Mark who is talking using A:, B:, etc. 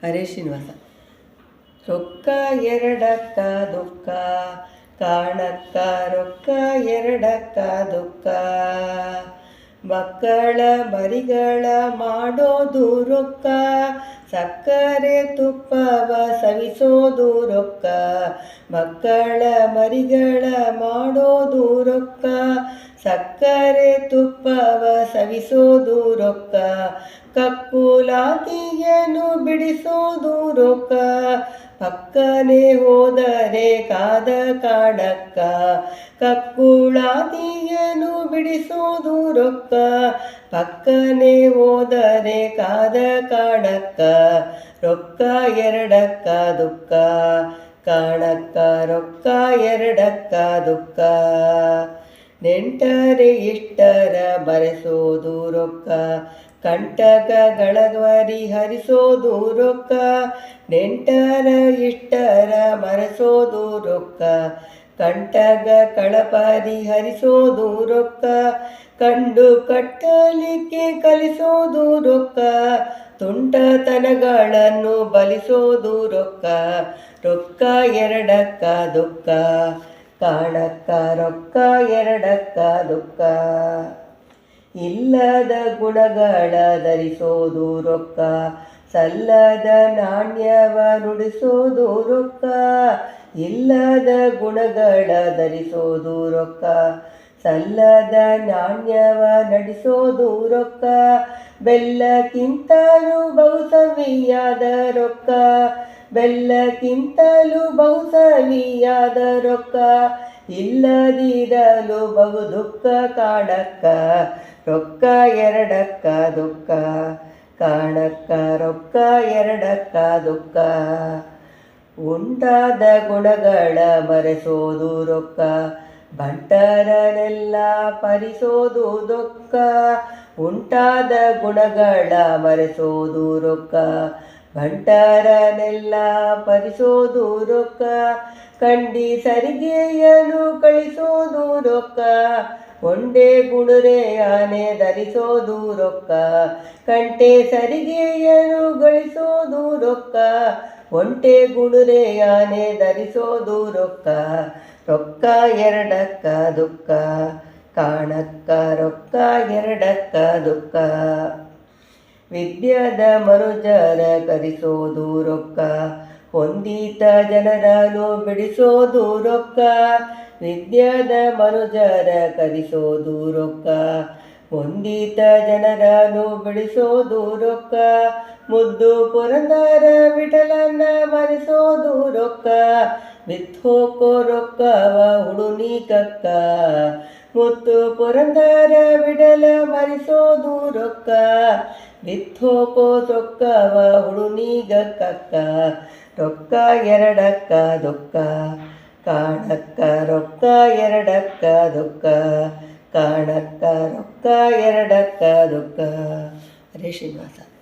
A: ಹರೇ ಶ್ರೀನಿವಾಸ. ರೊಕ್ಕ ಎರಡಕ್ಕ ದುಃಖ, ಕಾಣಕ್ಕ ರೊಕ್ಕ ಎರಡಕ್ಕ ದುಃಖ. ಮಕ್ಕಳ ಮರಿಗಳ ಮಾಡೋದು ರೊಕ್ಕ, ಸಕ್ಕರೆ ತುಪ್ಪವ ಸವಿಸೋದು ರೊಕ್ಕ. ಮಕ್ಕಳ ಮರಿಗಳ ಮಾಡೋದು ರೊಕ್ಕ, ಸಕ್ಕರೆ ತುಪ್ಪವ ಸವಿಸೋದು ರೊಕ್ಕ. ಕಕ್ಕುಲಾತಿಯನ್ನು ಬಿಡಿಸೋದು ರೊಕ್ಕ, ಪಕ್ಕನೆ ಹೋದರೆ ಕಾದ ಕಾಣಕ್ಕ. ಕಕ್ಕುಲಾತಿಯನ್ನು ಬಿಡಿಸೋದು ರೊಕ್ಕ, ಪಕ್ಕನೆ ಹೋದರೆ ಕಾದ ಕಾಣಕ್ಕ. ರೊಕ್ಕ ಎರಡಕ್ಕ ದುಃಖ, ಕಾಣಕ್ಕ ರೊಕ್ಕ ಎರಡಕ್ಕ ದುಃಖ. ನೆಂಟರೆ ಇಷ್ಟರ ಮರೆಸೋದು ರೊಕ್ಕ, ಕಂಟಕಗಳವರಿ ಹರಿಸೋದು ರೊಕ್ಕ. ನೆಂಟರ ಇಷ್ಟರ ಮರೆಸೋದು ರೊಕ್ಕ, ಕಂಟಕ ಕಳಪರಿ ಹರಿಸೋದು ರೊಕ್ಕ. ಕಂಡು ಕಟ್ಟಲಿಕ್ಕೆ ಕಲಿಸೋದು ರೊಕ್ಕ, ತುಂಟತನಗಳನ್ನು ಬಲಿಸೋದು ರೊಕ್ಕ. ರೊಕ್ಕ ಎರಡಕ್ಕ ದುಃಖ, ಕಾಣಕ್ಕ ರೊಕ್ಕ ಎರಡಕ್ಕ ದುಃಖ. ಇಲ್ಲದ ಗುಣಗಳ ಧರಿಸೋದು ರೊಕ್ಕ, ಸಲ್ಲದ ನಾಣ್ಯವ ನುಡಿಸೋದು ರೊಕ್ಕ. ಇಲ್ಲದ ಗುಣಗಳ ಧರಿಸೋದು ರೊಕ್ಕ, ಸಲ್ಲದ ನಾಣ್ಯವ ನಡೆಸೋದು ರೊಕ್ಕ. ಬೆಲ್ಲಕ್ಕಿಂತಲೂ ಬಹುಸವಿಯಾದ ರೊಕ್ಕ, ಬೆಲ್ಲಕ್ಕಿಂತಲೂ ಬಹುಸವಿಯಾದ ರೊಕ್ಕ. ಇಲ್ಲದಿರಲು ಬಹು ದುಃಖ ಕಾಣಕ್ಕ. ರೊಕ್ಕ ಎರಡಕ್ಕ ದುಃಖ, ಕಾಣಕ್ಕ ರೊಕ್ಕ ಎರಡಕ್ಕ ದುಃಖ. ಉಂಟಾದ ಗುಣಗಳ ಮರೆಸೋದು ರೊಕ್ಕ, ಬಂಟರನೆಲ್ಲ ಪರಿಸೋದು ದುಃಖ. ಉಂಟಾದ ಗುಣಗಳ ಮರೆಸೋದು ರೊಕ್ಕ, ಬಂಟರನೆಲ್ಲ ಪರಿಸೋದು ರೊಕ್ಕ. ಕಂಡಿ ಸರಿಗೆಯನ್ನು ಕಳಿಸೋದು ರೊಕ್ಕ, ಒಂಡೆ ಗುಣರೆ ಆನೆ ಧರಿಸೋದು ರೊಕ್ಕ. ಕಂಟೆ ಸರಿಗೆಯನ್ನು ಗಳಿಸೋದು ರೊಕ್ಕ, ಒಂಟೆ ಗುಣರೆ ಆನೆ ಧರಿಸೋದು ರೊಕ್ಕ. ರೊಕ್ಕ ಎರಡಕ್ಕ ದುಃಖ, ಕಾಣಕ್ಕ ರೊಕ್ಕ ಎರಡಕ್ಕ ದುಃಖ. ವಿದ್ಯದ ಮನುಜರ ಕರಿಸೋದು ರೊಕ್ಕ, ಹೊಂದಿತ ಜನರನ್ನು ಬಿಡಿಸೋದು ರೊಕ್ಕ. ವಿದ್ಯದ ಮನುಜರ ಕರಿಸೋದು ರೊಕ್ಕ, ಹೊಂದಿತ ಜನರನ್ನು ಬಿಡಿಸೋದು ರೊಕ್ಕ. ಮುದ್ದು ಪುರಂದರ ವಿಠಲನ ಮರೆಸೋದು ರೊಕ್ಕ, ಬಿತ್ತೋಕೋ ರೊಕ್ಕವ ಹುಡುನಿ ಕಕ್ಕ. ಮುದ್ದು ಪುರಂದರ ವಿಠಲ ಮರೆಸೋದು ರೊಕ್ಕ, ಬಿತ್ತೋಕೋ ರೊಕ್ಕವ ಹುಡುನಿಗ ಕಕ್ಕ. ರೊಕ್ಕ ಎರಡಕ್ಕ ದುಃಖ, ಕಾಣಕ್ಕ ರೊಕ್ಕ ಎರಡಕ್ಕ ದುಃಖ. ಕಾಣಕ್ಕ ರೊಕ್ಕ ಎರಡಕ್ಕ ದುಃಖ. ಹರೇ ಶ್ರೀನಿವಾಸ.